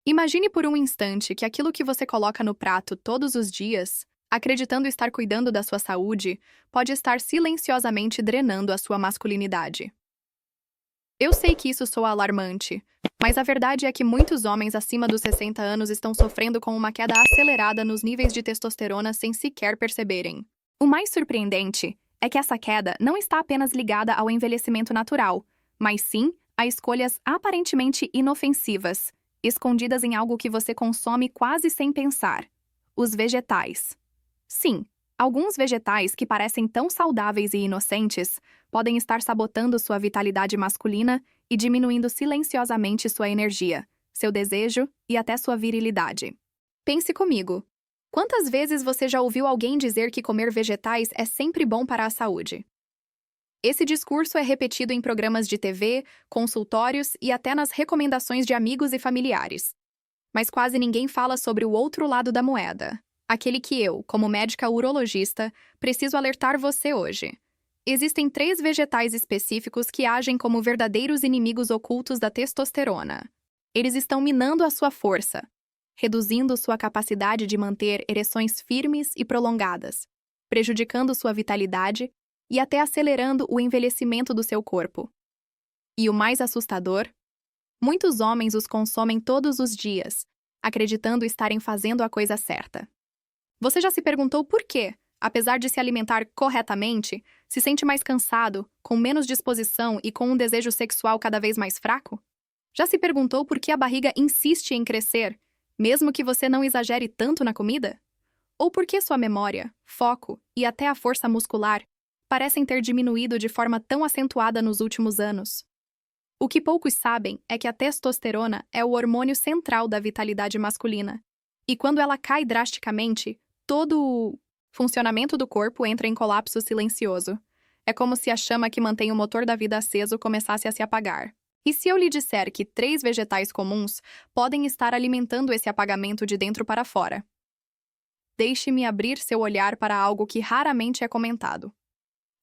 Imagine por um instante que aquilo que você coloca no prato todos os dias, acreditando estar cuidando da sua saúde, pode estar silenciosamente drenando a sua masculinidade. Eu sei que isso soa alarmante, mas a verdade é que muitos homens acima dos 60 anos estão sofrendo com uma queda acelerada nos níveis de testosterona sem sequer perceberem. O mais surpreendente é que essa queda não está apenas ligada ao envelhecimento natural, mas sim a escolhas aparentemente inofensivas, escondidas em algo que você consome quase sem pensar: os vegetais. Sim, alguns vegetais que parecem tão saudáveis e inocentes podem estar sabotando sua vitalidade masculina e diminuindo silenciosamente sua energia, seu desejo e até sua virilidade. Pense comigo. Quantas vezes você já ouviu alguém dizer que comer vegetais é sempre bom para a saúde? Esse discurso é repetido em programas de TV, consultórios e até nas recomendações de amigos e familiares. Mas quase ninguém fala sobre o outro lado da moeda. Aquele que eu, como médica urologista, preciso alertar você hoje. Existem 3 vegetais específicos que agem como verdadeiros inimigos ocultos da testosterona. Eles estão minando a sua força, reduzindo sua capacidade de manter ereções firmes e prolongadas, prejudicando sua vitalidade e até acelerando o envelhecimento do seu corpo. E o mais assustador? Muitos homens os consomem todos os dias, acreditando estarem fazendo a coisa certa. Você já se perguntou por quê, apesar de se alimentar corretamente, se sente mais cansado, com menos disposição e com um desejo sexual cada vez mais fraco? Já se perguntou por que a barriga insiste em crescer, mesmo que você não exagere tanto na comida? Ou por que sua memória, foco e até a força muscular parecem ter diminuído de forma tão acentuada nos últimos anos? O que poucos sabem é que a testosterona é o hormônio central da vitalidade masculina, e quando ela cai drasticamente, todo o funcionamento do corpo entra em colapso silencioso. É como se a chama que mantém o motor da vida aceso começasse a se apagar. E se eu lhe disser que 3 vegetais comuns podem estar alimentando esse apagamento de dentro para fora? Deixe-me abrir seu olhar para algo que raramente é comentado.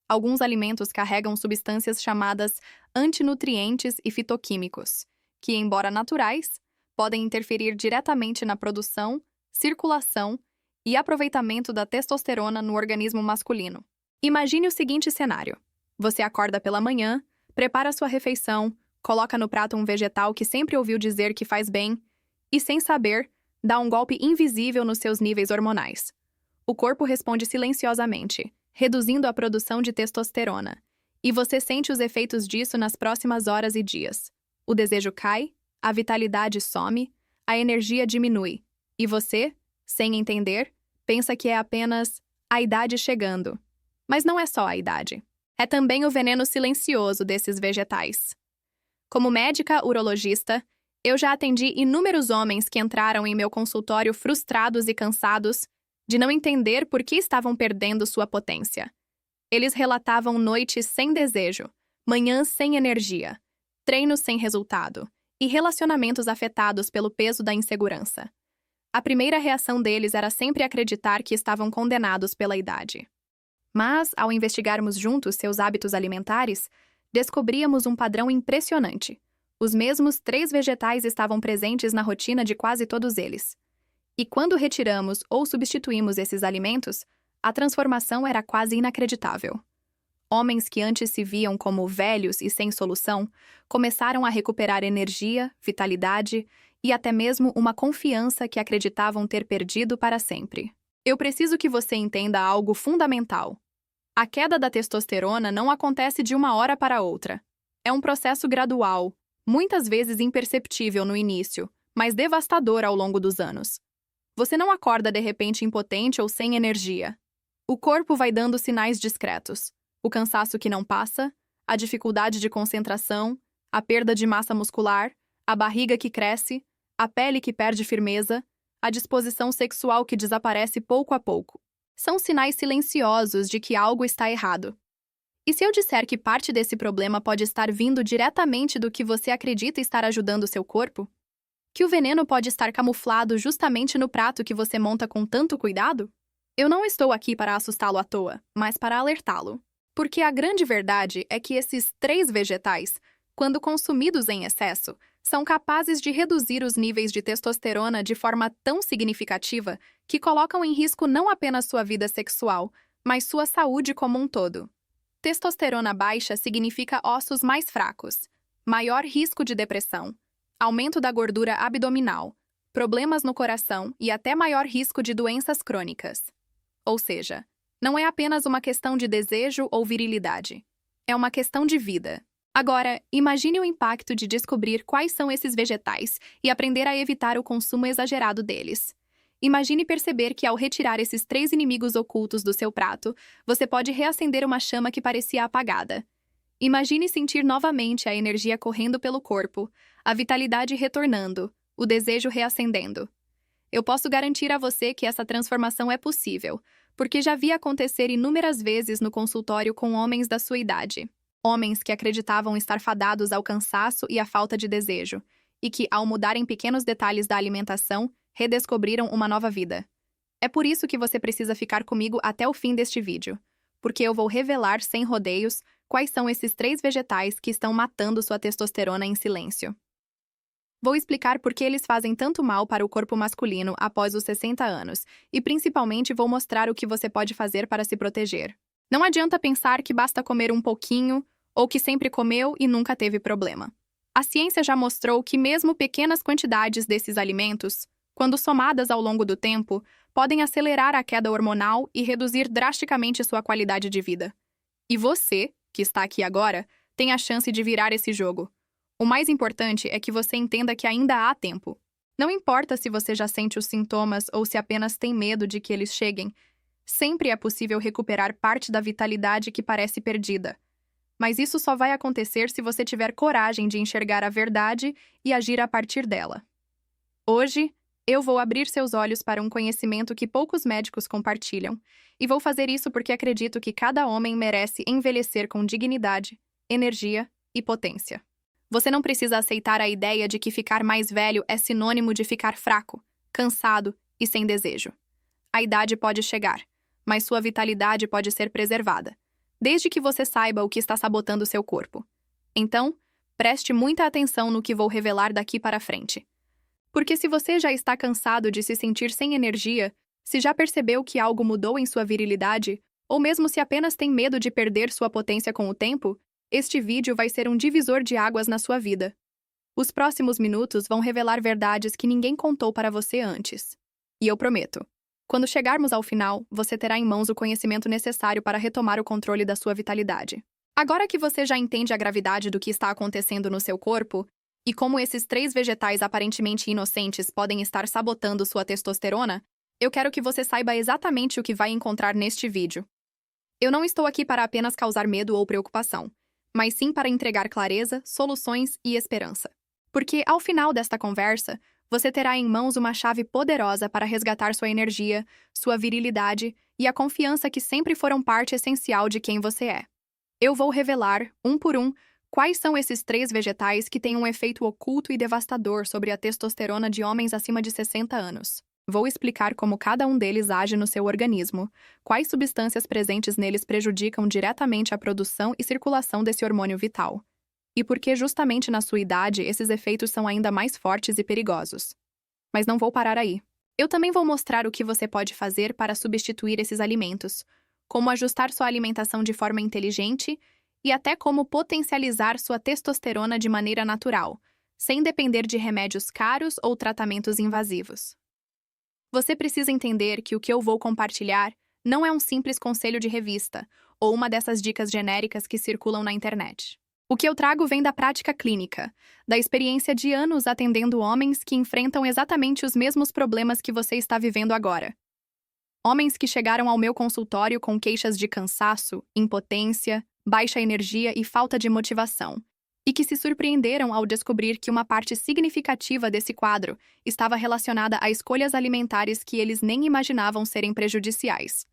Alguns alimentos carregam substâncias chamadas antinutrientes e fitoquímicos, que, embora naturais, podem interferir diretamente na produção, circulação e aproveitamento da testosterona no organismo masculino. Imagine o seguinte cenário: você acorda pela manhã, prepara sua refeição, coloca no prato um vegetal que sempre ouviu dizer que faz bem e, sem saber, dá um golpe invisível nos seus níveis hormonais. O corpo responde silenciosamente, reduzindo a produção de testosterona, e você sente os efeitos disso nas próximas horas e dias. O desejo cai, a vitalidade some, a energia diminui, e você, sem entender, pensa que é apenas a idade chegando. Mas não é só a idade. É também o veneno silencioso desses vegetais. Como médica urologista, eu já atendi inúmeros homens que entraram em meu consultório frustrados e cansados de não entender por que estavam perdendo sua potência. Eles relatavam noites sem desejo, manhãs sem energia, treinos sem resultado e relacionamentos afetados pelo peso da insegurança. A primeira reação deles era sempre acreditar que estavam condenados pela idade. Mas, ao investigarmos juntos seus hábitos alimentares, descobríamos um padrão impressionante. Os mesmos 3 vegetais estavam presentes na rotina de quase todos eles. E quando retiramos ou substituímos esses alimentos, a transformação era quase inacreditável. Homens que antes se viam como velhos e sem solução começaram a recuperar energia, vitalidade e até mesmo uma confiança que acreditavam ter perdido para sempre. Eu preciso que você entenda algo fundamental. A queda da testosterona não acontece de uma hora para outra. É um processo gradual, muitas vezes imperceptível no início, mas devastador ao longo dos anos. Você não acorda de repente impotente ou sem energia. O corpo vai dando sinais discretos. O cansaço que não passa, a dificuldade de concentração, a perda de massa muscular, a barriga que cresce, a pele que perde firmeza, a disposição sexual que desaparece pouco a pouco. São sinais silenciosos de que algo está errado. E se eu disser que parte desse problema pode estar vindo diretamente do que você acredita estar ajudando seu corpo? Que o veneno pode estar camuflado justamente no prato que você monta com tanto cuidado? Eu não estou aqui para assustá-lo à toa, mas para alertá-lo. Porque a grande verdade é que esses 3 vegetais, quando consumidos em excesso, São capazes de reduzir os níveis de testosterona de forma tão significativa que colocam em risco não apenas sua vida sexual, mas sua saúde como um todo. Testosterona baixa significa ossos mais fracos, maior risco de depressão, aumento da gordura abdominal, problemas no coração e até maior risco de doenças crônicas. Ou seja, não é apenas uma questão de desejo ou virilidade. É uma questão de vida. Agora, imagine o impacto de descobrir quais são esses vegetais e aprender a evitar o consumo exagerado deles. Imagine perceber que ao retirar esses 3 inimigos ocultos do seu prato, você pode reacender uma chama que parecia apagada. Imagine sentir novamente a energia correndo pelo corpo, a vitalidade retornando, o desejo reacendendo. Eu posso garantir a você que essa transformação é possível, porque já vi acontecer inúmeras vezes no consultório com homens da sua idade. Homens que acreditavam estar fadados ao cansaço e à falta de desejo, e que, ao mudarem pequenos detalhes da alimentação, redescobriram uma nova vida. É por isso que você precisa ficar comigo até o fim deste vídeo, porque eu vou revelar sem rodeios quais são esses 3 vegetais que estão matando sua testosterona em silêncio. Vou explicar por que eles fazem tanto mal para o corpo masculino após os 60 anos, e principalmente vou mostrar o que você pode fazer para se proteger. Não adianta pensar que basta comer um pouquinho ou que sempre comeu e nunca teve problema. A ciência já mostrou que mesmo pequenas quantidades desses alimentos, quando somadas ao longo do tempo, podem acelerar a queda hormonal e reduzir drasticamente sua qualidade de vida. E você, que está aqui agora, tem a chance de virar esse jogo. O mais importante é que você entenda que ainda há tempo. Não importa se você já sente os sintomas ou se apenas tem medo de que eles cheguem, sempre é possível recuperar parte da vitalidade que parece perdida. Mas isso só vai acontecer se você tiver coragem de enxergar a verdade e agir a partir dela. Hoje, eu vou abrir seus olhos para um conhecimento que poucos médicos compartilham, e vou fazer isso porque acredito que cada homem merece envelhecer com dignidade, energia e potência. Você não precisa aceitar a ideia de que ficar mais velho é sinônimo de ficar fraco, cansado e sem desejo. A idade pode chegar, mas sua vitalidade pode ser preservada, desde que você saiba o que está sabotando seu corpo. Então, preste muita atenção no que vou revelar daqui para frente. Porque se você já está cansado de se sentir sem energia, se já percebeu que algo mudou em sua virilidade, ou mesmo se apenas tem medo de perder sua potência com o tempo, este vídeo vai ser um divisor de águas na sua vida. Os próximos minutos vão revelar verdades que ninguém contou para você antes. E eu prometo, quando chegarmos ao final, você terá em mãos o conhecimento necessário para retomar o controle da sua vitalidade. Agora que você já entende a gravidade do que está acontecendo no seu corpo, e como esses 3 vegetais aparentemente inocentes podem estar sabotando sua testosterona, eu quero que você saiba exatamente o que vai encontrar neste vídeo. Eu não estou aqui para apenas causar medo ou preocupação, mas sim para entregar clareza, soluções e esperança. Porque, ao final desta conversa, você terá em mãos uma chave poderosa para resgatar sua energia, sua virilidade e a confiança que sempre foram parte essencial de quem você é. Eu vou revelar, um por um, quais são esses 3 vegetais que têm um efeito oculto e devastador sobre a testosterona de homens acima de 60 anos. Vou explicar como cada um deles age no seu organismo, quais substâncias presentes neles prejudicam diretamente a produção e circulação desse hormônio vital, e por que justamente na sua idade esses efeitos são ainda mais fortes e perigosos. Mas não vou parar aí. Eu também vou mostrar o que você pode fazer para substituir esses alimentos, como ajustar sua alimentação de forma inteligente e até como potencializar sua testosterona de maneira natural, sem depender de remédios caros ou tratamentos invasivos. Você precisa entender que o que eu vou compartilhar não é um simples conselho de revista ou uma dessas dicas genéricas que circulam na internet. O que eu trago vem da prática clínica, da experiência de anos atendendo homens que enfrentam exatamente os mesmos problemas que você está vivendo agora. Homens que chegaram ao meu consultório com queixas de cansaço, impotência, baixa energia e falta de motivação, e que se surpreenderam ao descobrir que uma parte significativa desse quadro estava relacionada a escolhas alimentares que eles nem imaginavam serem prejudiciais.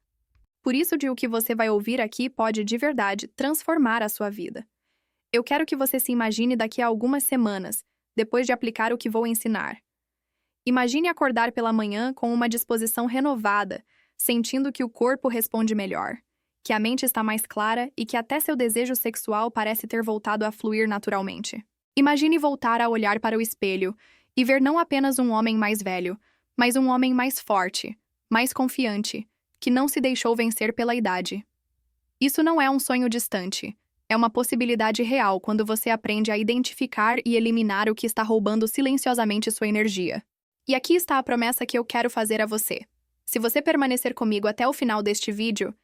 Por isso, o que você vai ouvir aqui pode, de verdade, transformar a sua vida. Eu quero que você se imagine daqui a algumas semanas, depois de aplicar o que vou ensinar. Imagine acordar pela manhã com uma disposição renovada, sentindo que o corpo responde melhor, que a mente está mais clara e que até seu desejo sexual parece ter voltado a fluir naturalmente. Imagine voltar a olhar para o espelho e ver não apenas um homem mais velho, mas um homem mais forte, mais confiante, que não se deixou vencer pela idade. Isso não é um sonho distante. É uma possibilidade real quando você aprende a identificar e eliminar o que está roubando silenciosamente sua energia. E aqui está a promessa que eu quero fazer a você. Se você permanecer comigo até o final deste vídeo,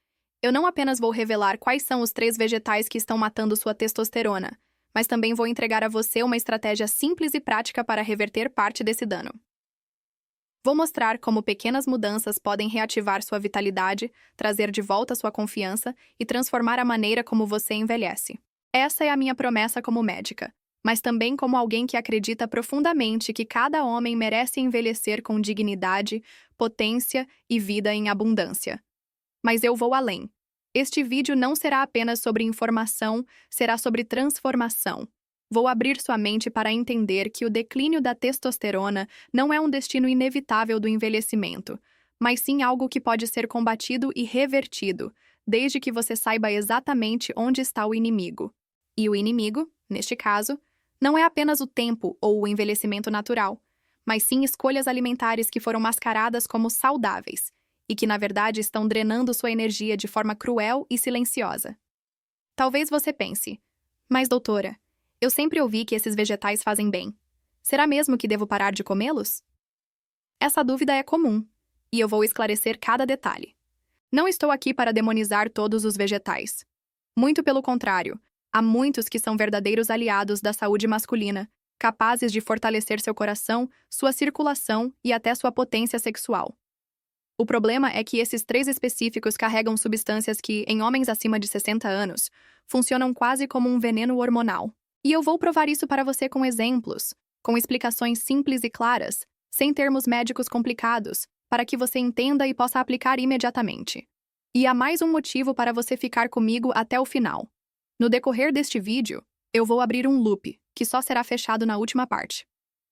eu não apenas vou revelar quais são os 3 vegetais que estão matando sua testosterona, mas também vou entregar a você uma estratégia simples e prática para reverter parte desse dano. Vou mostrar como pequenas mudanças podem reativar sua vitalidade, trazer de volta sua confiança e transformar a maneira como você envelhece. Essa é a minha promessa como médica, mas também como alguém que acredita profundamente que cada homem merece envelhecer com dignidade, potência e vida em abundância. Mas eu vou além. Este vídeo não será apenas sobre informação, será sobre transformação. Vou abrir sua mente para entender que o declínio da testosterona não é um destino inevitável do envelhecimento, mas sim algo que pode ser combatido e revertido, desde que você saiba exatamente onde está o inimigo. E o inimigo, neste caso, não é apenas o tempo ou o envelhecimento natural, mas sim escolhas alimentares que foram mascaradas como saudáveis e que, na verdade, estão drenando sua energia de forma cruel e silenciosa. Talvez você pense, mas doutora, eu sempre ouvi que esses vegetais fazem bem. Será mesmo que devo parar de comê-los? Essa dúvida é comum, e eu vou esclarecer cada detalhe. Não estou aqui para demonizar todos os vegetais. Muito pelo contrário, há muitos que são verdadeiros aliados da saúde masculina, capazes de fortalecer seu coração, sua circulação e até sua potência sexual. O problema é que esses 3 específicos carregam substâncias que, em homens acima de 60 anos, funcionam quase como um veneno hormonal. E eu vou provar isso para você com exemplos, com explicações simples e claras, sem termos médicos complicados, para que você entenda e possa aplicar imediatamente. E há mais um motivo para você ficar comigo até o final. No decorrer deste vídeo, eu vou abrir um loop, que só será fechado na última parte.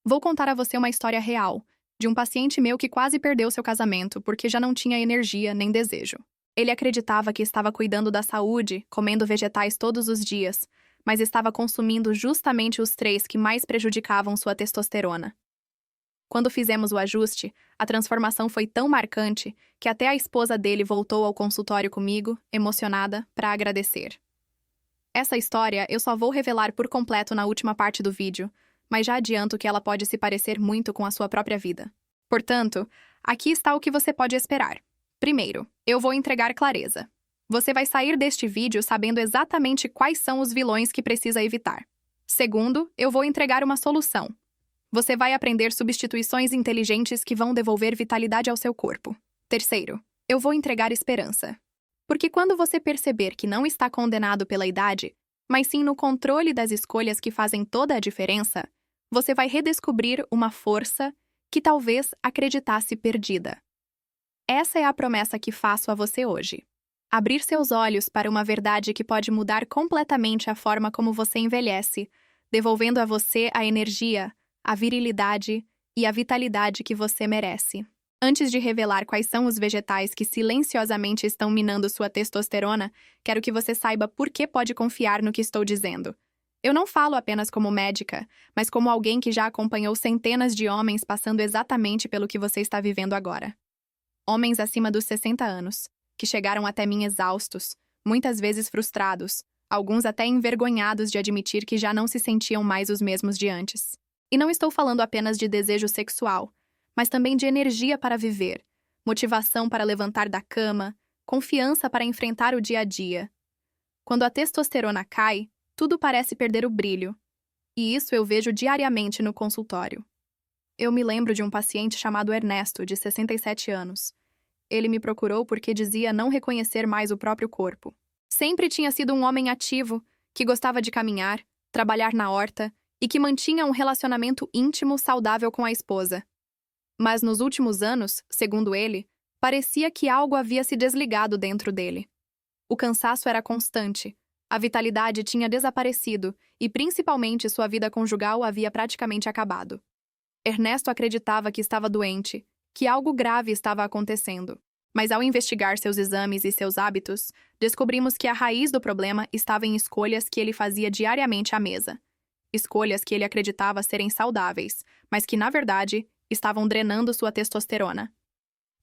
Vou contar a você uma história real, de um paciente meu que quase perdeu seu casamento porque já não tinha energia nem desejo. Ele acreditava que estava cuidando da saúde, comendo vegetais todos os dias, mas estava consumindo justamente os 3 que mais prejudicavam sua testosterona. Quando fizemos o ajuste, a transformação foi tão marcante que até a esposa dele voltou ao consultório comigo, emocionada, para agradecer. Essa história eu só vou revelar por completo na última parte do vídeo, mas já adianto que ela pode se parecer muito com a sua própria vida. Portanto, aqui está o que você pode esperar. Primeiro, eu vou entregar clareza. Você vai sair deste vídeo sabendo exatamente quais são os vilões que precisa evitar. Segundo, eu vou entregar uma solução. Você vai aprender substituições inteligentes que vão devolver vitalidade ao seu corpo. Terceiro, eu vou entregar esperança. Porque quando você perceber que não está condenado pela idade, mas sim no controle das escolhas que fazem toda a diferença, você vai redescobrir uma força que talvez acreditasse perdida. Essa é a promessa que faço a você hoje. Abrir seus olhos para uma verdade que pode mudar completamente a forma como você envelhece, devolvendo a você a energia, a virilidade e a vitalidade que você merece. Antes de revelar quais são os vegetais que silenciosamente estão minando sua testosterona, quero que você saiba por que pode confiar no que estou dizendo. Eu não falo apenas como médica, mas como alguém que já acompanhou centenas de homens passando exatamente pelo que você está vivendo agora. Homens acima dos 60 anos, que chegaram até mim exaustos, muitas vezes frustrados, alguns até envergonhados de admitir que já não se sentiam mais os mesmos de antes. E não estou falando apenas de desejo sexual, mas também de energia para viver, motivação para levantar da cama, confiança para enfrentar o dia a dia. Quando a testosterona cai, tudo parece perder o brilho, e isso eu vejo diariamente no consultório. Eu me lembro de um paciente chamado Ernesto, de 67 anos. Ele me procurou porque dizia não reconhecer mais o próprio corpo. Sempre tinha sido um homem ativo, que gostava de caminhar, trabalhar na horta e que mantinha um relacionamento íntimo saudável com a esposa. Mas nos últimos anos, segundo ele, parecia que algo havia se desligado dentro dele. O cansaço era constante, a vitalidade tinha desaparecido e, principalmente, sua vida conjugal havia praticamente acabado. Ernesto acreditava que estava doente, que algo grave estava acontecendo. Mas ao investigar seus exames e seus hábitos, descobrimos que a raiz do problema estava em escolhas que ele fazia diariamente à mesa. escolhas que ele acreditava serem saudáveis, mas que, na verdade, estavam drenando sua testosterona.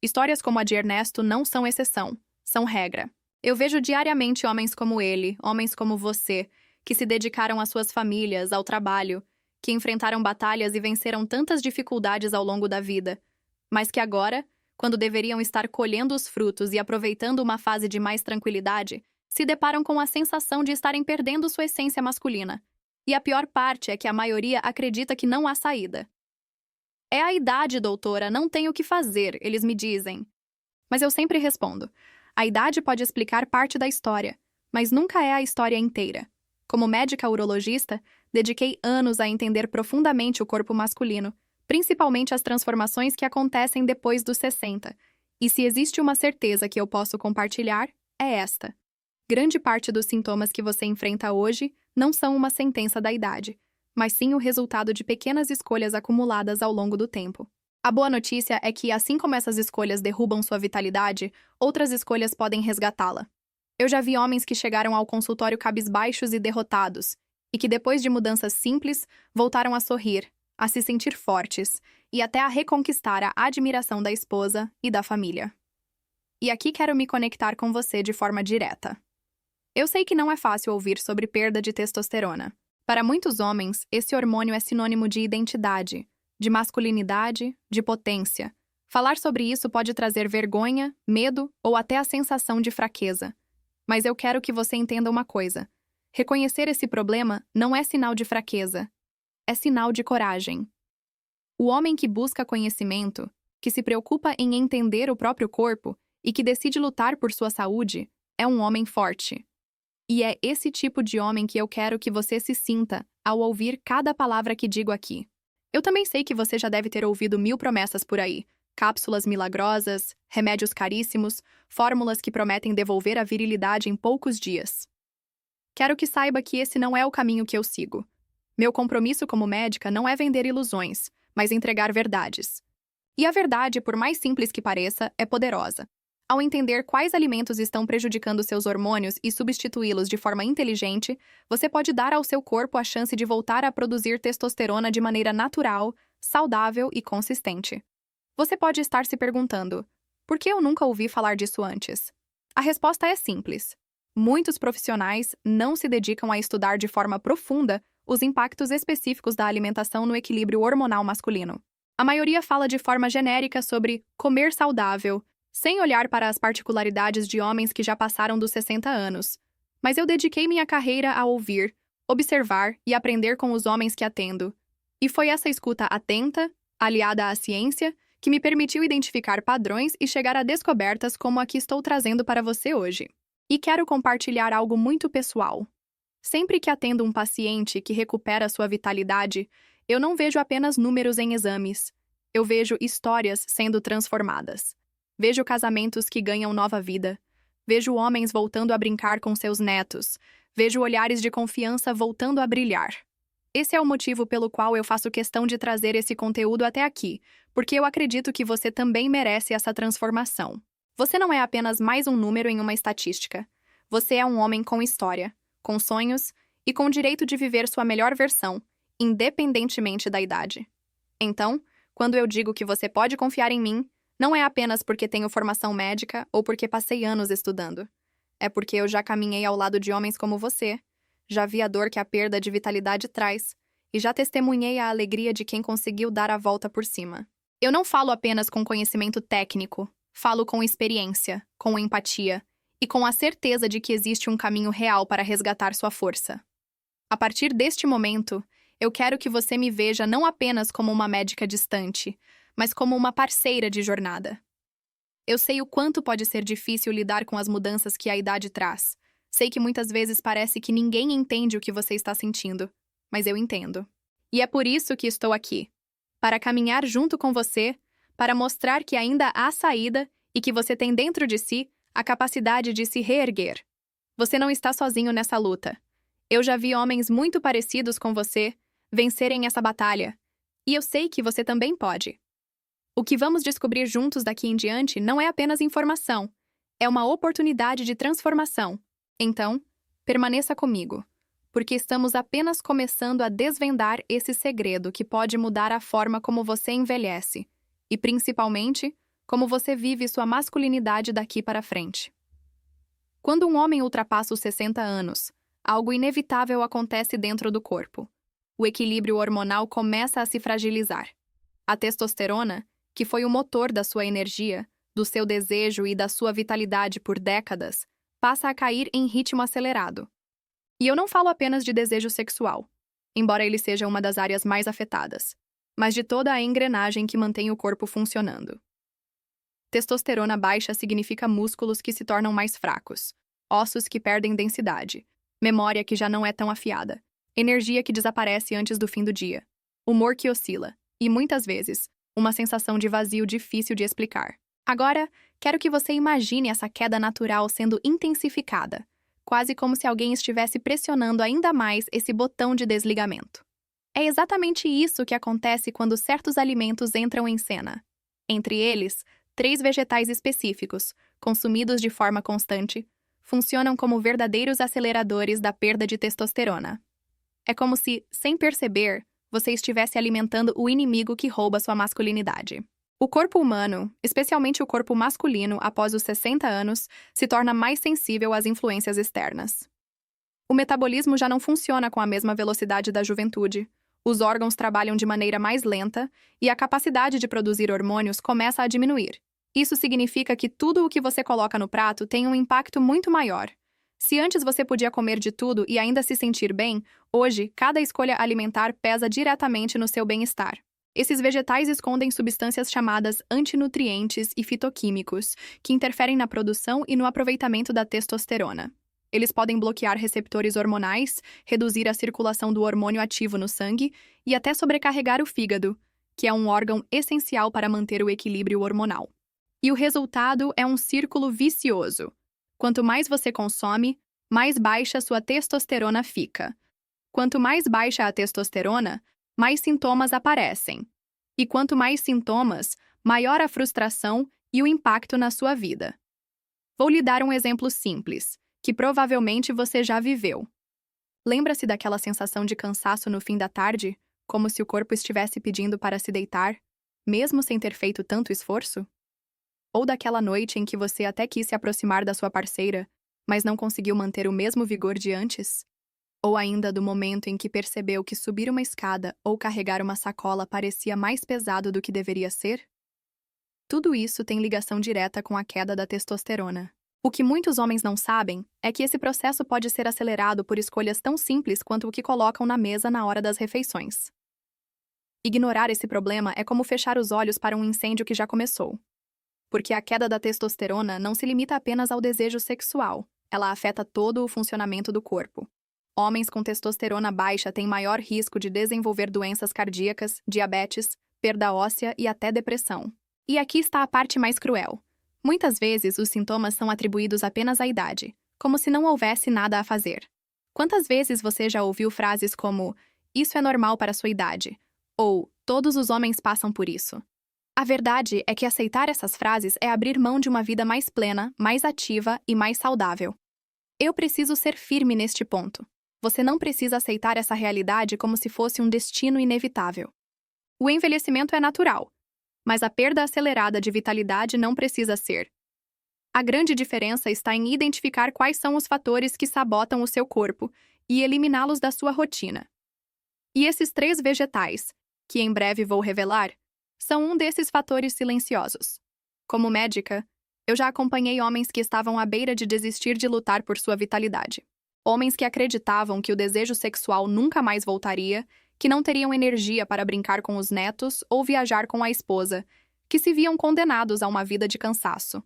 Histórias como a de Ernesto não são exceção, são regra. Eu vejo diariamente homens como ele, homens como você, que se dedicaram às suas famílias, ao trabalho, que enfrentaram batalhas e venceram tantas dificuldades ao longo da vida, mas que agora, quando deveriam estar colhendo os frutos e aproveitando uma fase de mais tranquilidade, se deparam com a sensação de estarem perdendo sua essência masculina. E a pior parte é que a maioria acredita que não há saída. É a idade, doutora, não tem o que fazer, eles me dizem. Mas eu sempre respondo: a idade pode explicar parte da história, mas nunca é a história inteira. Como médica urologista, dediquei anos a entender profundamente o corpo masculino, principalmente as transformações que acontecem depois dos 60. E se existe uma certeza que eu posso compartilhar, é esta: grande parte dos sintomas que você enfrenta hoje não são uma sentença da idade, mas sim o resultado de pequenas escolhas acumuladas ao longo do tempo. A boa notícia é que, assim como essas escolhas derrubam sua vitalidade, outras escolhas podem resgatá-la. Eu já vi homens que chegaram ao consultório cabisbaixos e derrotados, e que depois de mudanças simples, voltaram a sorrir, a se sentir fortes, e até a reconquistar a admiração da esposa e da família. E aqui quero me conectar com você de forma direta. Eu sei que não é fácil ouvir sobre perda de testosterona. Para muitos homens, esse hormônio é sinônimo de identidade, de masculinidade, de potência. Falar sobre isso pode trazer vergonha, medo ou até a sensação de fraqueza. Mas eu quero que você entenda uma coisa: reconhecer esse problema não é sinal de fraqueza, é sinal de coragem. O homem que busca conhecimento, que se preocupa em entender o próprio corpo e que decide lutar por sua saúde, é um homem forte. E é esse tipo de homem que eu quero que você se sinta ao ouvir cada palavra que digo aqui. Eu também sei que você já deve ter ouvido 1000 promessas por aí: cápsulas milagrosas, remédios caríssimos, fórmulas que prometem devolver a virilidade em poucos dias. Quero que saiba que esse não é o caminho que eu sigo. Meu compromisso como médica não é vender ilusões, mas entregar verdades. E a verdade, por mais simples que pareça, é poderosa. Ao entender quais alimentos estão prejudicando seus hormônios e substituí-los de forma inteligente, você pode dar ao seu corpo a chance de voltar a produzir testosterona de maneira natural, saudável e consistente. Você pode estar se perguntando: por que eu nunca ouvi falar disso antes? A resposta é simples. Muitos profissionais não se dedicam a estudar de forma profunda os impactos específicos da alimentação no equilíbrio hormonal masculino. A maioria fala de forma genérica sobre comer saudável, sem olhar para as particularidades de homens que já passaram dos 60 anos. Mas eu dediquei minha carreira a ouvir, observar e aprender com os homens que atendo. E foi essa escuta atenta, aliada à ciência, que me permitiu identificar padrões e chegar a descobertas como a que estou trazendo para você hoje. E quero compartilhar algo muito pessoal. Sempre que atendo um paciente que recupera sua vitalidade, eu não vejo apenas números em exames. Eu vejo histórias sendo transformadas. Vejo casamentos que ganham nova vida. Vejo homens voltando a brincar com seus netos. Vejo olhares de confiança voltando a brilhar. Esse é o motivo pelo qual eu faço questão de trazer esse conteúdo até aqui, porque eu acredito que você também merece essa transformação. Você não é apenas mais um número em uma estatística. Você é um homem com história, com sonhos e com o direito de viver sua melhor versão, independentemente da idade. Então, quando eu digo que você pode confiar em mim, não é apenas porque tenho formação médica ou porque passei anos estudando. É porque eu já caminhei ao lado de homens como você, já vi a dor que a perda de vitalidade traz e já testemunhei a alegria de quem conseguiu dar a volta por cima. Eu não falo apenas com conhecimento técnico, falo com experiência, com empatia e com a certeza de que existe um caminho real para resgatar sua força. A partir deste momento, eu quero que você me veja não apenas como uma médica distante, mas como uma parceira de jornada. Eu sei o quanto pode ser difícil lidar com as mudanças que a idade traz. Sei que muitas vezes parece que ninguém entende o que você está sentindo, mas eu entendo. E é por isso que estou aqui, para caminhar junto com você, para mostrar que ainda há saída e que você tem dentro de si a capacidade de se reerguer. Você não está sozinho nessa luta. Eu já vi homens muito parecidos com você vencerem essa batalha, e eu sei que você também pode. O que vamos descobrir juntos daqui em diante não é apenas informação, é uma oportunidade de transformação. Então, permaneça comigo, porque estamos apenas começando a desvendar esse segredo que pode mudar a forma como você envelhece e, principalmente, como você vive sua masculinidade daqui para frente. Quando um homem ultrapassa os 60 anos, algo inevitável acontece dentro do corpo. O equilíbrio hormonal começa a se fragilizar. A testosterona, que foi o motor da sua energia, do seu desejo e da sua vitalidade por décadas, passa a cair em ritmo acelerado. E eu não falo apenas de desejo sexual, embora ele seja uma das áreas mais afetadas, mas de toda a engrenagem que mantém o corpo funcionando. Testosterona baixa significa músculos que se tornam mais fracos, ossos que perdem densidade, memória que já não é tão afiada, energia que desaparece antes do fim do dia, humor que oscila e, muitas vezes, uma sensação de vazio difícil de explicar. Agora, quero que você imagine essa queda natural sendo intensificada, quase como se alguém estivesse pressionando ainda mais esse botão de desligamento. É exatamente isso que acontece quando certos alimentos entram em cena. Entre eles, 3 vegetais específicos, consumidos de forma constante, funcionam como verdadeiros aceleradores da perda de testosterona. É como se, sem perceber, você estivesse alimentando o inimigo que rouba sua masculinidade. O corpo humano, especialmente o corpo masculino após os 60 anos, se torna mais sensível às influências externas. O metabolismo já não funciona com a mesma velocidade da juventude, os órgãos trabalham de maneira mais lenta e a capacidade de produzir hormônios começa a diminuir. Isso significa que tudo o que você coloca no prato tem um impacto muito maior. Se antes você podia comer de tudo e ainda se sentir bem, hoje cada escolha alimentar pesa diretamente no seu bem-estar. Esses vegetais escondem substâncias chamadas antinutrientes e fitoquímicos, que interferem na produção e no aproveitamento da testosterona. Eles podem bloquear receptores hormonais, reduzir a circulação do hormônio ativo no sangue e até sobrecarregar o fígado, que é um órgão essencial para manter o equilíbrio hormonal. E o resultado é um círculo vicioso. Quanto mais você consome, mais baixa sua testosterona fica. Quanto mais baixa a testosterona, mais sintomas aparecem. E quanto mais sintomas, maior a frustração e o impacto na sua vida. Vou lhe dar um exemplo simples, que provavelmente você já viveu. Lembra-se daquela sensação de cansaço no fim da tarde, como se o corpo estivesse pedindo para se deitar, mesmo sem ter feito tanto esforço? Ou daquela noite em que você até quis se aproximar da sua parceira, mas não conseguiu manter o mesmo vigor de antes? Ou ainda do momento em que percebeu que subir uma escada ou carregar uma sacola parecia mais pesado do que deveria ser? Tudo isso tem ligação direta com a queda da testosterona. O que muitos homens não sabem é que esse processo pode ser acelerado por escolhas tão simples quanto o que colocam na mesa na hora das refeições. Ignorar esse problema é como fechar os olhos para um incêndio que já começou. Porque a queda da testosterona não se limita apenas ao desejo sexual, ela afeta todo o funcionamento do corpo. Homens com testosterona baixa têm maior risco de desenvolver doenças cardíacas, diabetes, perda óssea e até depressão. E aqui está a parte mais cruel. Muitas vezes os sintomas são atribuídos apenas à idade, como se não houvesse nada a fazer. Quantas vezes você já ouviu frases como "isso é normal para sua idade" ou "todos os homens passam por isso"? A verdade é que aceitar essas frases é abrir mão de uma vida mais plena, mais ativa e mais saudável. Eu preciso ser firme neste ponto. Você não precisa aceitar essa realidade como se fosse um destino inevitável. O envelhecimento é natural, mas a perda acelerada de vitalidade não precisa ser. A grande diferença está em identificar quais são os fatores que sabotam o seu corpo e eliminá-los da sua rotina. E esses 3 vegetais, que em breve vou revelar, são um desses fatores silenciosos. Como médica, eu já acompanhei homens que estavam à beira de desistir de lutar por sua vitalidade. Homens que acreditavam que o desejo sexual nunca mais voltaria, que não teriam energia para brincar com os netos ou viajar com a esposa, que se viam condenados a uma vida de cansaço.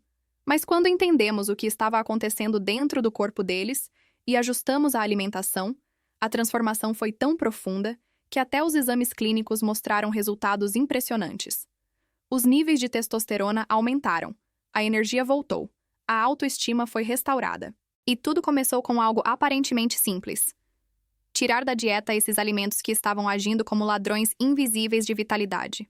Mas quando entendemos o que estava acontecendo dentro do corpo deles e ajustamos a alimentação, a transformação foi tão profunda que até os exames clínicos mostraram resultados impressionantes. Os níveis de testosterona aumentaram, a energia voltou, a autoestima foi restaurada. E tudo começou com algo aparentemente simples. Tirar da dieta esses alimentos que estavam agindo como ladrões invisíveis de vitalidade.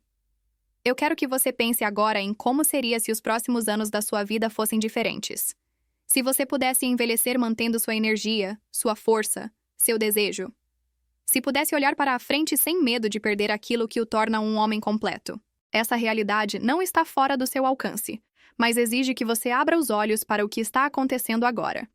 Eu quero que você pense agora em como seria se os próximos anos da sua vida fossem diferentes. Se você pudesse envelhecer mantendo sua energia, sua força, Seu desejo. Se pudesse olhar para a frente sem medo de perder aquilo que o torna um homem completo. Essa realidade não está fora do seu alcance, mas exige que você abra os olhos para o que está acontecendo agora.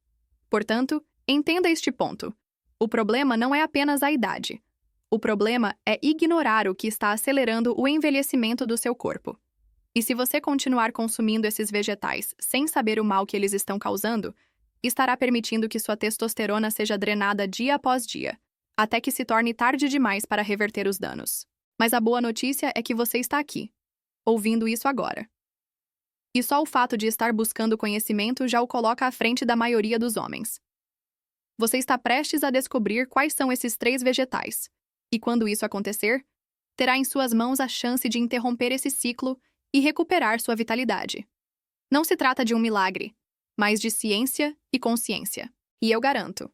Portanto, entenda este ponto. O problema não é apenas a idade. O problema é ignorar o que está acelerando o envelhecimento do seu corpo. E se você continuar consumindo esses vegetais sem saber o mal que eles estão causando, estará permitindo que sua testosterona seja drenada dia após dia, até que se torne tarde demais para reverter os danos. Mas a boa notícia é que você está aqui, ouvindo isso agora. E só o fato de estar buscando conhecimento já o coloca à frente da maioria dos homens. Você está prestes a descobrir quais são esses 3 vegetais, e quando isso acontecer, terá em suas mãos a chance de interromper esse ciclo e recuperar sua vitalidade. Não se trata de um milagre, mas de ciência e consciência. E eu garanto,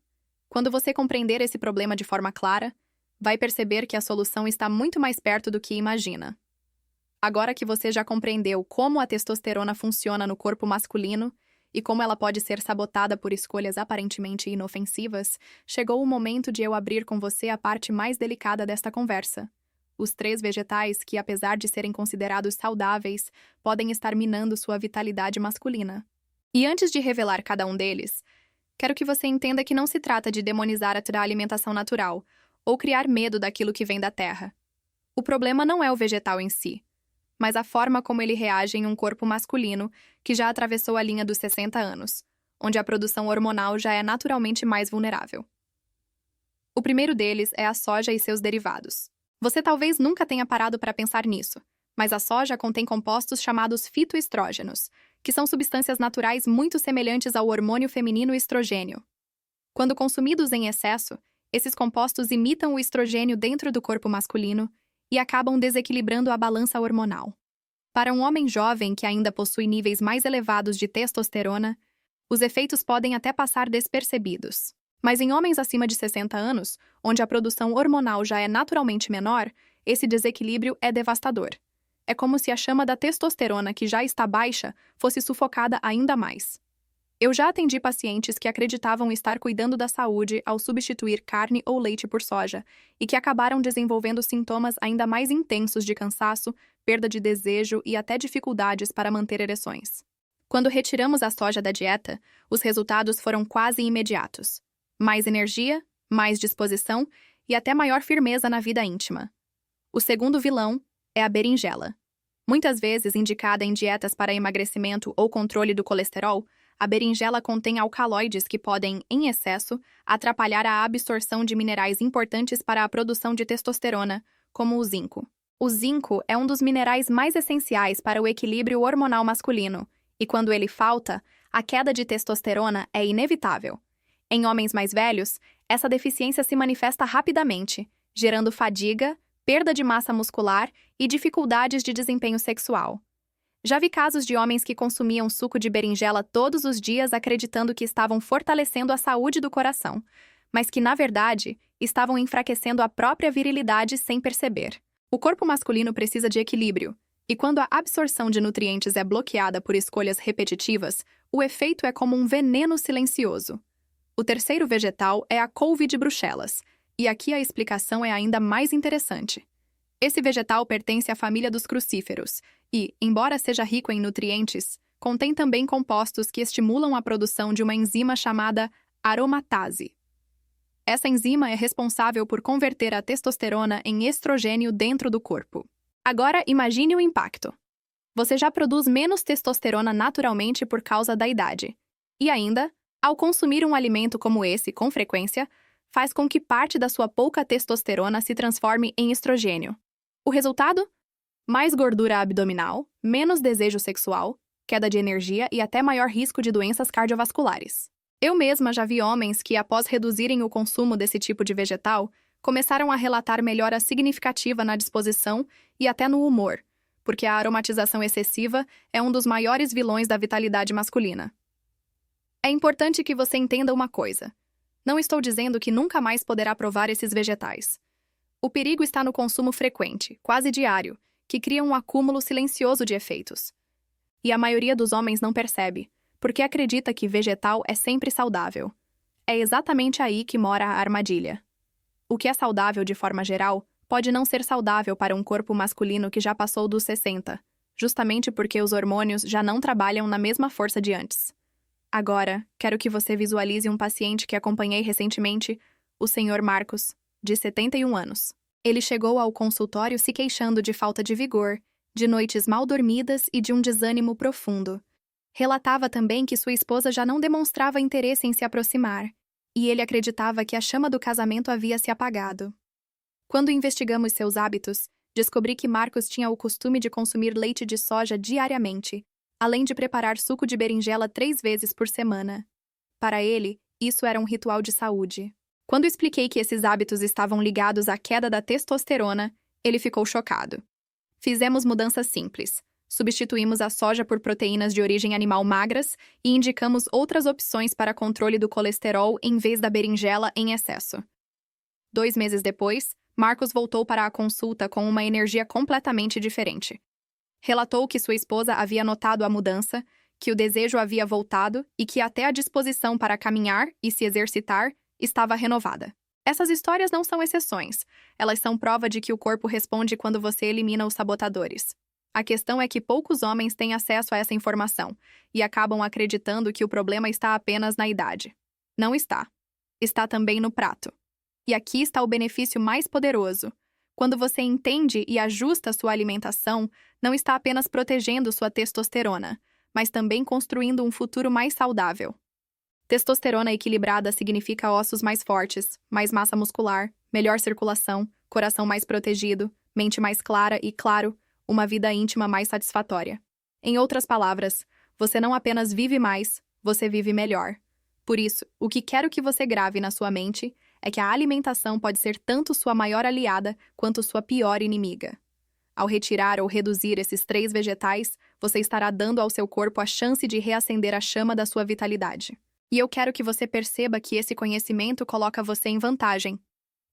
quando você compreender esse problema de forma clara, vai perceber que a solução está muito mais perto do que imagina. Agora que você já compreendeu como a testosterona funciona no corpo masculino e como ela pode ser sabotada por escolhas aparentemente inofensivas, chegou o momento de eu abrir com você a parte mais delicada desta conversa. Os 3 vegetais que, apesar de serem considerados saudáveis, podem estar minando sua vitalidade masculina. E antes de revelar cada um deles, quero que você entenda que não se trata de demonizar a alimentação natural ou criar medo daquilo que vem da terra. O problema não é o vegetal em si, mas a forma como ele reage em um corpo masculino que já atravessou a linha dos 60 anos, onde a produção hormonal já é naturalmente mais vulnerável. O primeiro deles é a soja e seus derivados. Você talvez nunca tenha parado para pensar nisso, mas a soja contém compostos chamados fitoestrógenos, que são substâncias naturais muito semelhantes ao hormônio feminino estrogênio. Quando consumidos em excesso, esses compostos imitam o estrogênio dentro do corpo masculino e acabam desequilibrando a balança hormonal. Para um homem jovem que ainda possui níveis mais elevados de testosterona, os efeitos podem até passar despercebidos. Mas em homens acima de 60 anos, onde a produção hormonal já é naturalmente menor, esse desequilíbrio é devastador. É como se a chama da testosterona, que já está baixa, fosse sufocada ainda mais. Eu já atendi pacientes que acreditavam estar cuidando da saúde ao substituir carne ou leite por soja e que acabaram desenvolvendo sintomas ainda mais intensos de cansaço, perda de desejo e até dificuldades para manter ereções. Quando retiramos a soja da dieta, os resultados foram quase imediatos. Mais energia, mais disposição e até maior firmeza na vida íntima. O segundo vilão é a berinjela. Muitas vezes indicada em dietas para emagrecimento ou controle do colesterol, a berinjela contém alcaloides que podem, em excesso, atrapalhar a absorção de minerais importantes para a produção de testosterona, como o zinco. O zinco é um dos minerais mais essenciais para o equilíbrio hormonal masculino, e quando ele falta, a queda de testosterona é inevitável. Em homens mais velhos, essa deficiência se manifesta rapidamente, gerando fadiga, perda de massa muscular e dificuldades de desempenho sexual. Já vi casos de homens que consumiam suco de berinjela todos os dias acreditando que estavam fortalecendo a saúde do coração, mas que, na verdade, estavam enfraquecendo a própria virilidade sem perceber. O corpo masculino precisa de equilíbrio, e quando a absorção de nutrientes é bloqueada por escolhas repetitivas, o efeito é como um veneno silencioso. O terceiro vegetal é a couve de Bruxelas, e aqui a explicação é ainda mais interessante. Esse vegetal pertence à família dos crucíferos e, embora seja rico em nutrientes, contém também compostos que estimulam a produção de uma enzima chamada aromatase. Essa enzima é responsável por converter a testosterona em estrogênio dentro do corpo. Agora, imagine o impacto. Você já produz menos testosterona naturalmente por causa da idade. E ainda, ao consumir um alimento como esse com frequência, faz com que parte da sua pouca testosterona se transforme em estrogênio. O resultado? Mais gordura abdominal, menos desejo sexual, queda de energia e até maior risco de doenças cardiovasculares. Eu mesma já vi homens que, após reduzirem o consumo desse tipo de vegetal, começaram a relatar melhora significativa na disposição e até no humor, porque a aromatização excessiva é um dos maiores vilões da vitalidade masculina. É importante que você entenda uma coisa. Não estou dizendo que nunca mais poderá provar esses vegetais. O perigo está no consumo frequente, quase diário, que cria um acúmulo silencioso de efeitos. E a maioria dos homens não percebe, porque acredita que vegetal é sempre saudável. É exatamente aí que mora a armadilha. O que é saudável de forma geral pode não ser saudável para um corpo masculino que já passou dos 60, justamente porque os hormônios já não trabalham na mesma força de antes. Agora, quero que você visualize um paciente que acompanhei recentemente, o Sr. Marcos, de 71 anos. Ele chegou ao consultório se queixando de falta de vigor, de noites mal dormidas e de um desânimo profundo. Relatava também que sua esposa já não demonstrava interesse em se aproximar, e ele acreditava que a chama do casamento havia se apagado. Quando investigamos seus hábitos, descobri que Marcos tinha o costume de consumir leite de soja diariamente, além de preparar suco de berinjela 3 vezes por semana. Para ele, isso era um ritual de saúde. Quando expliquei que esses hábitos estavam ligados à queda da testosterona, ele ficou chocado. Fizemos mudanças simples. Substituímos a soja por proteínas de origem animal magras e indicamos outras opções para controle do colesterol em vez da berinjela em excesso. 2 meses depois, Marcos voltou para a consulta com uma energia completamente diferente. Relatou que sua esposa havia notado a mudança, que o desejo havia voltado e que até a disposição para caminhar e se exercitar estava renovada. Essas histórias não são exceções. Elas são prova de que o corpo responde quando você elimina os sabotadores. A questão é que poucos homens têm acesso a essa informação e acabam acreditando que o problema está apenas na idade. Não está. Está também no prato. E aqui está o benefício mais poderoso. Quando você entende e ajusta sua alimentação, não está apenas protegendo sua testosterona, mas também construindo um futuro mais saudável. Testosterona equilibrada significa ossos mais fortes, mais massa muscular, melhor circulação, coração mais protegido, mente mais clara e, claro, uma vida íntima mais satisfatória. Em outras palavras, você não apenas vive mais, você vive melhor. Por isso, o que quero que você grave na sua mente é que a alimentação pode ser tanto sua maior aliada quanto sua pior inimiga. Ao retirar ou reduzir esses 3 vegetais, você estará dando ao seu corpo a chance de reacender a chama da sua vitalidade. E eu quero que você perceba que esse conhecimento coloca você em vantagem.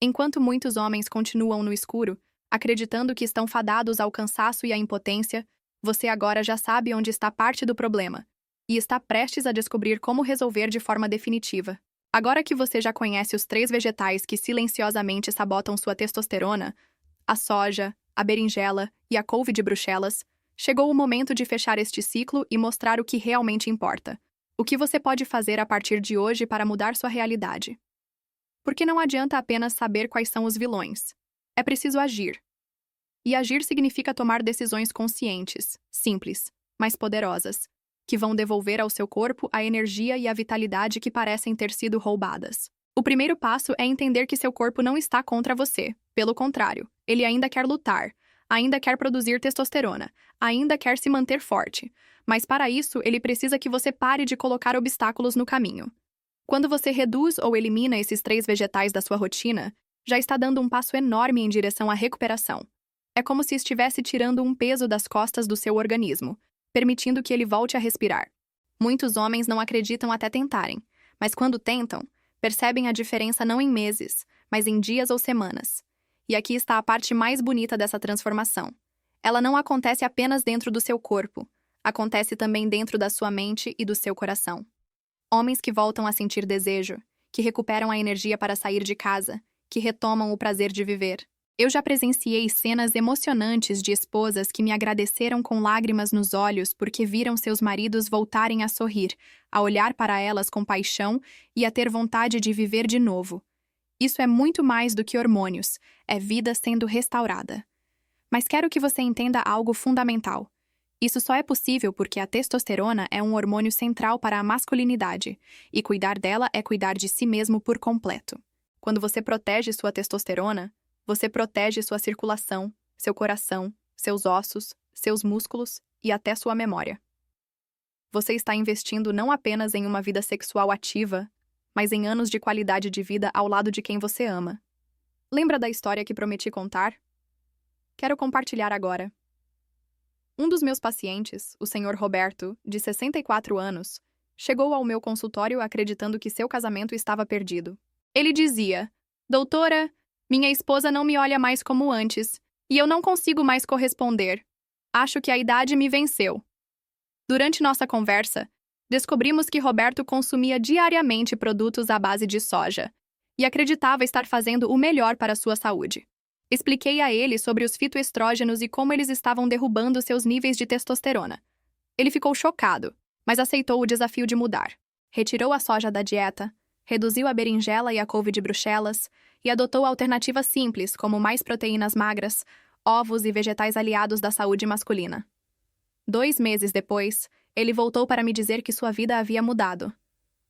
Enquanto muitos homens continuam no escuro, acreditando que estão fadados ao cansaço e à impotência, você agora já sabe onde está parte do problema e está prestes a descobrir como resolver de forma definitiva. Agora que você já conhece os 3 vegetais que silenciosamente sabotam sua testosterona, a soja, a berinjela e a couve de Bruxelas, chegou o momento de fechar este ciclo e mostrar o que realmente importa. O que você pode fazer a partir de hoje para mudar sua realidade? Porque não adianta apenas saber quais são os vilões. É preciso agir. E agir significa tomar decisões conscientes, simples, mas poderosas, que vão devolver ao seu corpo a energia e a vitalidade que parecem ter sido roubadas. O primeiro passo é entender que seu corpo não está contra você. Pelo contrário, ele ainda quer lutar, ainda quer produzir testosterona, ainda quer se manter forte. Mas para isso, ele precisa que você pare de colocar obstáculos no caminho. Quando você reduz ou elimina esses 3 vegetais da sua rotina, já está dando um passo enorme em direção à recuperação. É como se estivesse tirando um peso das costas do seu organismo, permitindo que ele volte a respirar. Muitos homens não acreditam até tentarem, mas quando tentam, percebem a diferença não em meses, mas em dias ou semanas. E aqui está a parte mais bonita dessa transformação. Ela não acontece apenas dentro do seu corpo, acontece também dentro da sua mente e do seu coração. Homens que voltam a sentir desejo, que recuperam a energia para sair de casa, que retomam o prazer de viver. Eu já presenciei cenas emocionantes de esposas que me agradeceram com lágrimas nos olhos porque viram seus maridos voltarem a sorrir, a olhar para elas com paixão e a ter vontade de viver de novo. Isso é muito mais do que hormônios, é vida sendo restaurada. Mas quero que você entenda algo fundamental. Isso só é possível porque a testosterona é um hormônio central para a masculinidade, e cuidar dela é cuidar de si mesmo por completo. Quando você protege sua testosterona, você protege sua circulação, seu coração, seus ossos, seus músculos e até sua memória. Você está investindo não apenas em uma vida sexual ativa, mas em anos de qualidade de vida ao lado de quem você ama. Lembra da história que prometi contar? Quero compartilhar agora. Um dos meus pacientes, o Sr. Roberto, de 64 anos, chegou ao meu consultório acreditando que seu casamento estava perdido. Ele dizia: "Doutora, minha esposa não me olha mais como antes, e eu não consigo mais corresponder. Acho que a idade me venceu." Durante nossa conversa, Descobrimos que Roberto consumia diariamente produtos à base de soja e acreditava estar fazendo o melhor para sua saúde. Expliquei a ele sobre os fitoestrógenos e como eles estavam derrubando seus níveis de testosterona. Ele ficou chocado, mas aceitou o desafio de mudar. Retirou a soja da dieta, reduziu a berinjela e a couve de Bruxelas e adotou alternativas simples, como mais proteínas magras, ovos e vegetais aliados da saúde masculina. 2 meses depois, ele voltou para me dizer que sua vida havia mudado.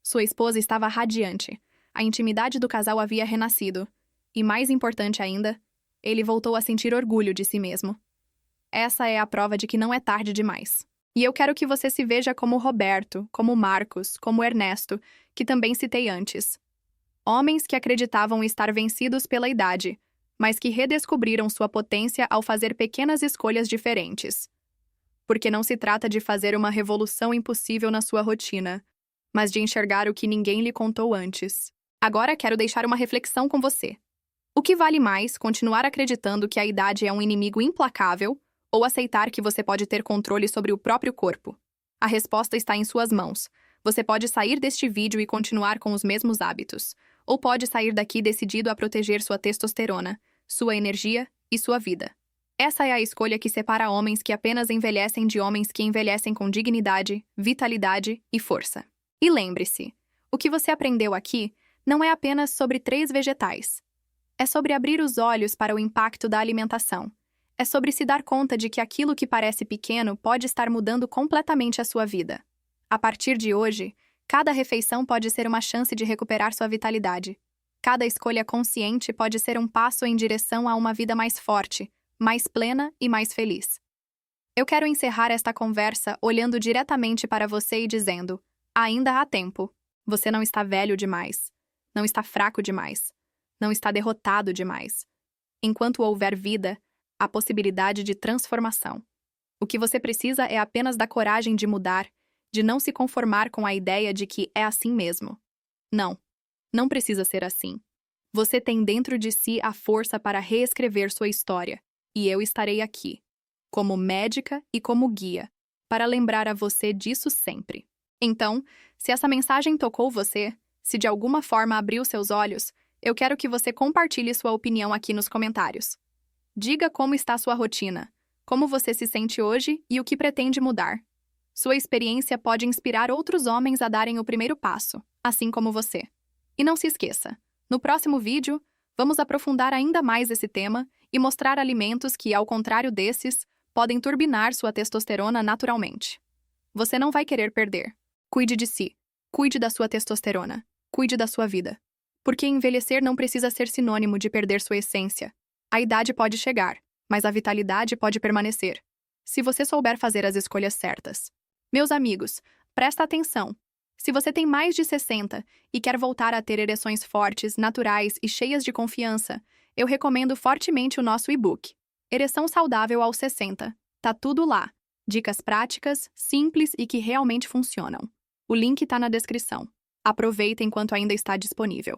Sua esposa estava radiante, a intimidade do casal havia renascido, e mais importante ainda, ele voltou a sentir orgulho de si mesmo. Essa é a prova de que não é tarde demais. E eu quero que você se veja como Roberto, como Marcos, como Ernesto, que também citei antes. Homens que acreditavam estar vencidos pela idade, mas que redescobriram sua potência ao fazer pequenas escolhas diferentes. Porque não se trata de fazer uma revolução impossível na sua rotina, mas de enxergar o que ninguém lhe contou antes. Agora quero deixar uma reflexão com você. O que vale mais, continuar acreditando que a idade é um inimigo implacável ou aceitar que você pode ter controle sobre o próprio corpo? A resposta está em suas mãos. Você pode sair deste vídeo e continuar com os mesmos hábitos, ou pode sair daqui decidido a proteger sua testosterona, sua energia e sua vida. Essa é a escolha que separa homens que apenas envelhecem de homens que envelhecem com dignidade, vitalidade e força. E lembre-se, o que você aprendeu aqui não é apenas sobre 3 vegetais. É sobre abrir os olhos para o impacto da alimentação. É sobre se dar conta de que aquilo que parece pequeno pode estar mudando completamente a sua vida. A partir de hoje, cada refeição pode ser uma chance de recuperar sua vitalidade. Cada escolha consciente pode ser um passo em direção a uma vida mais forte, mais plena e mais feliz. Eu quero encerrar esta conversa olhando diretamente para você e dizendo: ainda há tempo. Você não está velho demais. Não está fraco demais. Não está derrotado demais. Enquanto houver vida, há possibilidade de transformação. O que você precisa é apenas da coragem de mudar, de não se conformar com a ideia de que é assim mesmo. Não, não precisa ser assim. Você tem dentro de si a força para reescrever sua história, e eu estarei aqui, como médica e como guia, para lembrar a você disso sempre. Então, se essa mensagem tocou você, se de alguma forma abriu seus olhos, eu quero que você compartilhe sua opinião aqui nos comentários. Diga como está sua rotina, como você se sente hoje e o que pretende mudar. Sua experiência pode inspirar outros homens a darem o primeiro passo, assim como você. E não se esqueça, no próximo vídeo, vamos aprofundar ainda mais esse tema e mostrar alimentos que, ao contrário desses, podem turbinar sua testosterona naturalmente. Você não vai querer perder. Cuide de si, cuide da sua testosterona, cuide da sua vida. Porque envelhecer não precisa ser sinônimo de perder sua essência. A idade pode chegar, mas a vitalidade pode permanecer, se você souber fazer as escolhas certas. Meus amigos, presta atenção. Se você tem mais de 60 e quer voltar a ter ereções fortes, naturais e cheias de confiança, eu recomendo fortemente o nosso e-book, Ereção Saudável aos 60. Tá tudo lá. Dicas práticas, simples e que realmente funcionam. O link tá na descrição. Aproveita enquanto ainda está disponível.